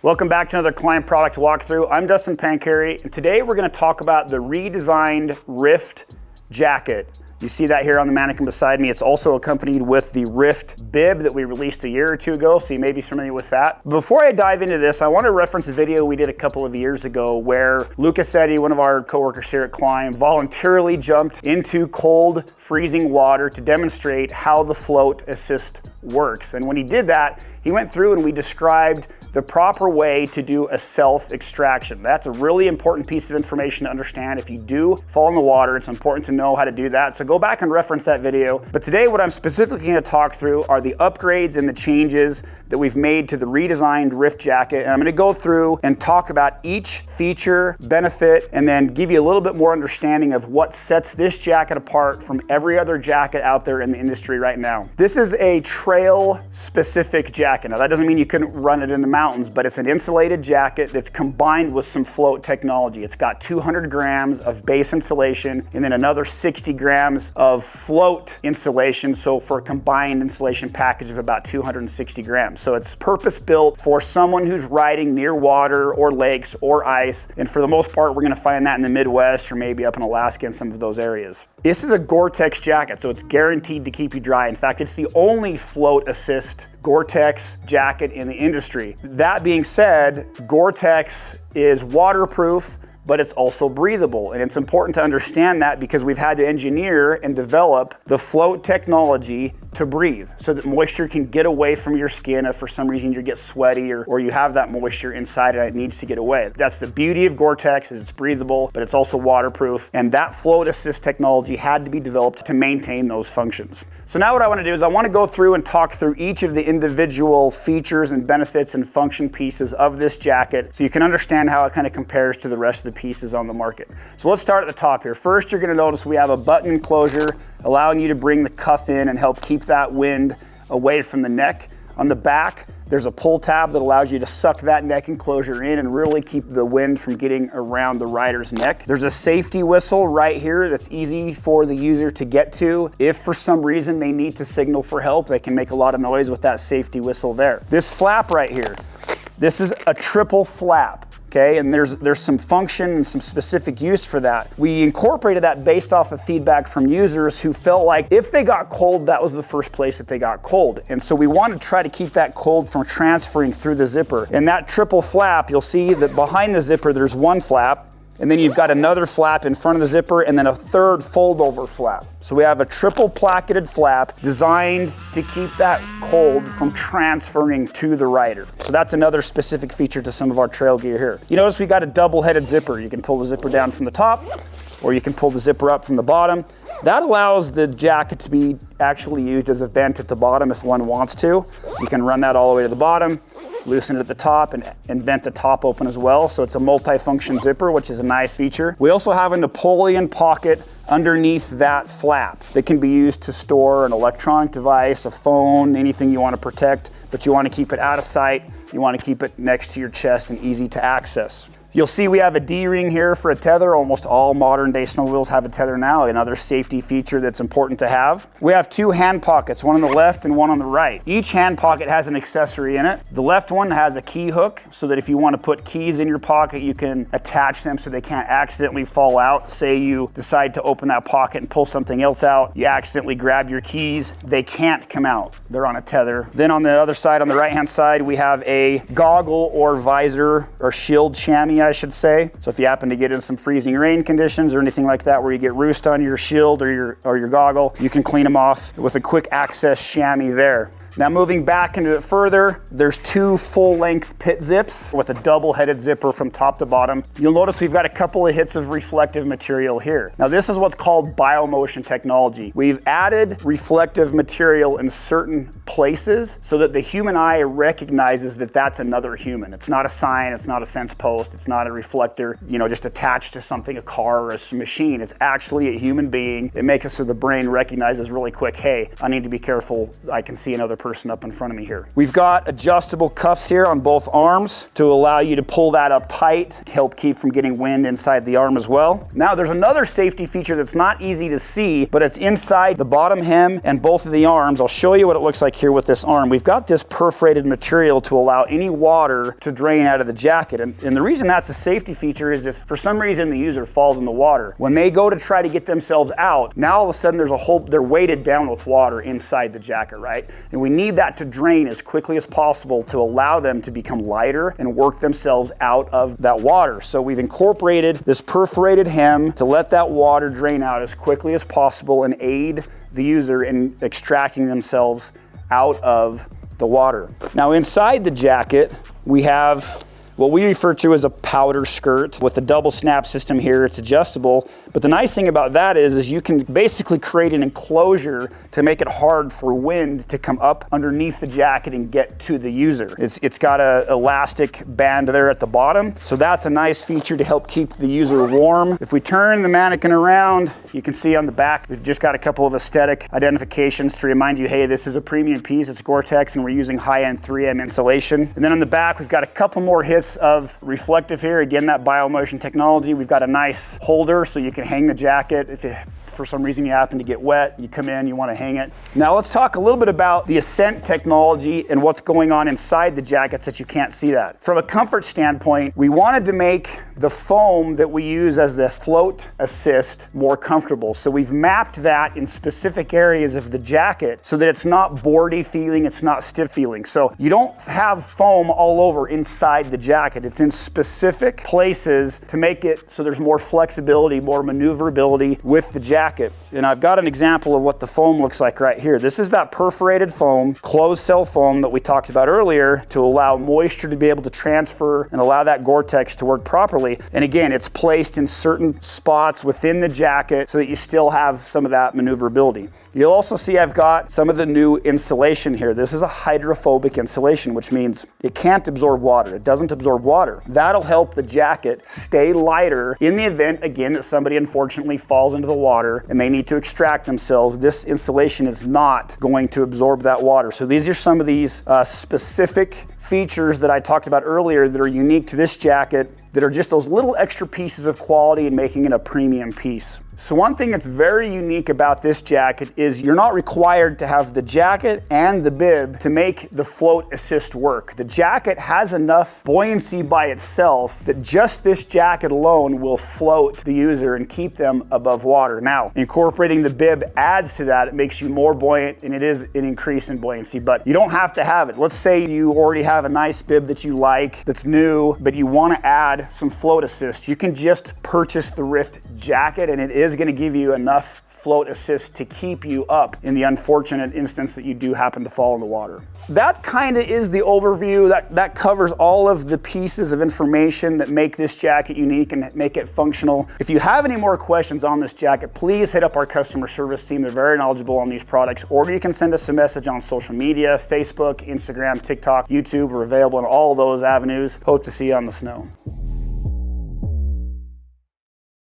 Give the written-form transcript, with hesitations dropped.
Welcome back to another Klim product walkthrough. I'm Dustin Pancari, and today we're going to talk about the redesigned Rift jacket. You see that here on the mannequin beside me. It's also accompanied with the Rift bib that we released a year or two ago, so you may be familiar with that. Before I dive into this, I want to reference a video we did a couple of years ago where Lucas Eddy, one of our coworkers here at Klim, voluntarily jumped into cold, freezing water to demonstrate how the float assist works. And when he did that, he went through and we described the proper way to do a self-extraction. That's a really important piece of information to understand. If you do fall in the water, it's important to know how to do that. So go back and reference that video. But today what I'm specifically going to talk through are the upgrades and the changes that we've made to the redesigned Rift jacket. And I'm going to go through and talk about each feature, benefit, and then give you a little bit more understanding of what sets this jacket apart from every other jacket out there in the industry right now. This is a trail-specific jacket. Now that doesn't mean you couldn't run it in the mountains, but it's an insulated jacket that's combined with some float technology. It's got 200 grams of base insulation and then another 60 grams of float insulation. So for a combined insulation package of about 260 grams. So it's purpose built for someone who's riding near water or lakes or ice. And for the most part, we're gonna find that in the Midwest or maybe up in Alaska in some of those areas. This is a Gore-tex jacket, so it's guaranteed to keep you dry. In fact, it's the only float assist Gore-tex jacket in the industry. That being said, Gore-tex is waterproof, but it's also breathable. And it's important to understand that because we've had to engineer and develop the float technology to breathe so that moisture can get away from your skin if for some reason you get sweaty or you have that moisture inside and it needs to get away. That's the beauty of Gore-tex, is it's breathable, but it's also waterproof. And that float assist technology had to be developed to maintain those functions. So now what I want to do is I want to go through and talk through each of the individual features and benefits and function pieces of this jacket so you can understand how it kind of compares to the rest of the pieces on the market. So let's start at the top here. First, you're going to notice we have a button enclosure allowing you to bring the cuff in and help keep that wind away from the neck. On the back, there's a pull tab that allows you to suck that neck enclosure in and really keep the wind from getting around the rider's neck. There's a safety whistle right here that's easy for the user to get to. If for some reason they need to signal for help, they can make a lot of noise with that safety whistle there. This flap right here, this is a triple flap. Okay, and there's some function and some specific use for that. We incorporated that based off of feedback from users who felt like if they got cold, that was the first place that they got cold. And so we want to try to keep that cold from transferring through the zipper. And that triple flap, you'll see that behind the zipper, there's one flap, and then you've got another flap in front of the zipper, and then a third fold-over flap. So we have a triple placketed flap designed to keep that cold from transferring to the rider. So that's another specific feature to some of our trail gear here. You notice we got a double-headed zipper. You can pull the zipper down from the top, or you can pull the zipper up from the bottom. That allows the jacket to be actually used as a vent at the bottom if one wants to. You can run that all the way to the bottom, loosen it at the top and vent the top open as well. So it's a multi-function zipper, which is a nice feature. We also have a Napoleon pocket underneath that flap that can be used to store an electronic device, a phone, anything you want to protect, but you want to keep it out of sight. You want to keep it next to your chest and easy to access. You'll see we have a D-ring here for a tether. Almost all modern day snowmobiles have a tether now, another safety feature that's important to have. We have two hand pockets, one on the left and one on the right. Each hand pocket has an accessory in it. The left one has a key hook so that if you want to put keys in your pocket, you can attach them so they can't accidentally fall out. Say you decide to open that pocket and pull something else out, you accidentally grab your keys, they can't come out. They're on a tether. Then on the other side, on the right-hand side, we have a goggle or visor or shield chamois, I should say. So if you happen to get in some freezing rain conditions or anything like that where you get roost on your shield or your goggle, you can clean them off with a quick access chamois there. Now moving back into it further, there's two full-length pit zips with a double-headed zipper from top to bottom. You'll notice we've got a couple of hits of reflective material here. Now this is what's called biomotion technology. We've added reflective material in certain places so that the human eye recognizes that that's another human. It's not a sign, it's not a fence post, it's not a reflector, just attached to something, a car or a machine. It's actually a human being. It makes it so the brain recognizes really quick, hey, I need to be careful. I can see another person person up in front of me here. We've got adjustable cuffs here on both arms to allow you to pull that up tight, help keep from getting wind inside the arm as well. Now there's another safety feature that's not easy to see, but it's inside the bottom hem and both of the arms. I'll show you what it looks like here with this arm. We've got this perforated material to allow any water to drain out of the jacket. And the reason that's a safety feature is if for some reason the user falls in the water, when they go to try to get themselves out, now all of a sudden there's a whole, they're weighted down with water inside the jacket, right? And we need that to drain as quickly as possible to allow them to become lighter and work themselves out of that water. So we've incorporated this perforated hem to let that water drain out as quickly as possible and aid the user in extracting themselves out of the water. Now inside the jacket, we have what we refer to as a powder skirt with a double snap system here. It's adjustable, but the nice thing about that is you can basically create an enclosure to make it hard for wind to come up underneath the jacket and get to the user. It's got an elastic band there at the bottom, so that's a nice feature to help keep the user warm. If we turn the mannequin around, you can see on the back, we've just got a couple of aesthetic identifications to remind you, hey, this is a premium piece, it's Gore-tex, and we're using high-end 3M insulation. And then on the back, we've got a couple more hits of reflective here. Again, that biomotion technology. We've got a nice holder so you can hang the jacket if for some reason you happen to get wet, you come in, you want to hang it. Now let's talk a little bit about the Ascent technology and what's going on inside the jackets that you can't see that. From a comfort standpoint, we wanted to make the foam that we use as the float assist more comfortable. So we've mapped that in specific areas of the jacket so that it's not boardy feeling, it's not stiff feeling. So you don't have foam all over inside the jacket. It's in specific places to make it so there's more flexibility, more maneuverability with the jacket. And I've got an example of what the foam looks like right here. This is that perforated foam, closed cell foam that we talked about earlier to allow moisture to be able to transfer and allow that Gore-tex to work properly. And again, it's placed in certain spots within the jacket so that you still have some of that maneuverability. You'll also see I've got some of the new insulation here. This is a hydrophobic insulation, which means it can't absorb water. It doesn't absorb water. That'll help the jacket stay lighter in the event, again, that somebody unfortunately falls into the water and they need to extract themselves. This insulation is not going to absorb that water. So these are some of these specific features that I talked about earlier that are unique to this jacket, that are just those little extra pieces of quality and making it a premium piece. So one thing that's very unique about this jacket is you're not required to have the jacket and the bib to make the float assist work. The jacket has enough buoyancy by itself that just this jacket alone will float the user and keep them above water. Now, incorporating the bib adds to that. It makes you more buoyant, and it is an increase in buoyancy, but you don't have to have it. Let's say you already have a nice bib that you like, that's new, but you want to add some float assist. You can just purchase the Rift jacket, and it is going to give you enough float assist to keep you up in the unfortunate instance that you do happen to fall in the water. That kind of is the overview. That covers all of the pieces of information that make this jacket unique and make it functional. If you have any more questions on this jacket, please hit up our customer service team. They're very knowledgeable on these products, or you can send us a message on social media, Facebook, Instagram, TikTok, YouTube. We're available on all of those avenues. Hope to see you on the snow.